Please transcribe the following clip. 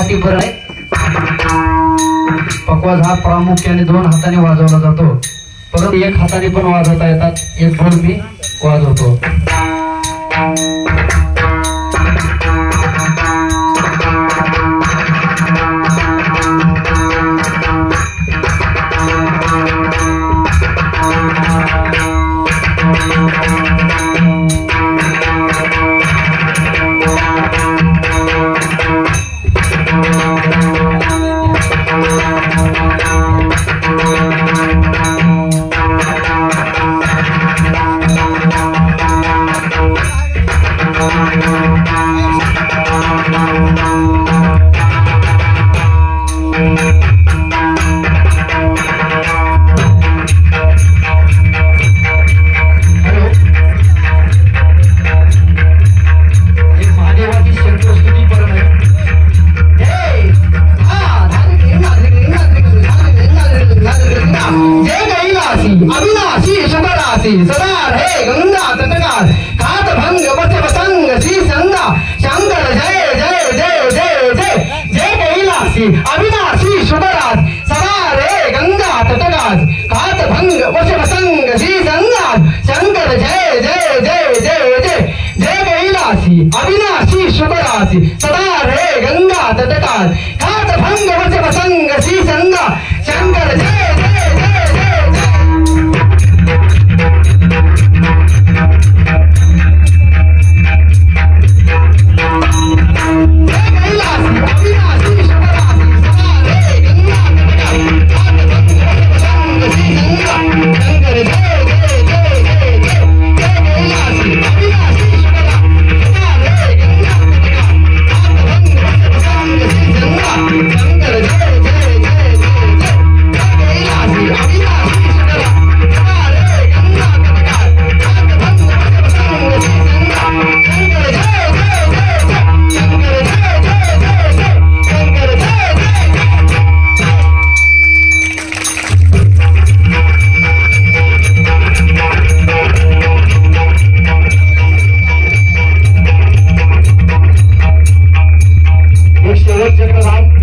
हाती भर आहे। पकवाज हा प्रामुख्याने 2 हाताने वाजवला जातो, परंतु 1 हाताने पण वाजवता येतात। एक ढोल मी वाजवतो। सदा हे गंगा तटकार खात भंग वचन संग श्री संगा शंकर जय जय जय जय जय जय कैलासी अविनाशी शुभराज सदा रे गंगा तटकार खात भंग वचन संग श्री संगा शंकर जय जय जय जय जय जय कैलासी अविनाशी शुभराज सदा रे गंगा तटकार खात भंग वचन संग श्री संगा शंकर जय जय जय जय जय शेवटचे प्रधान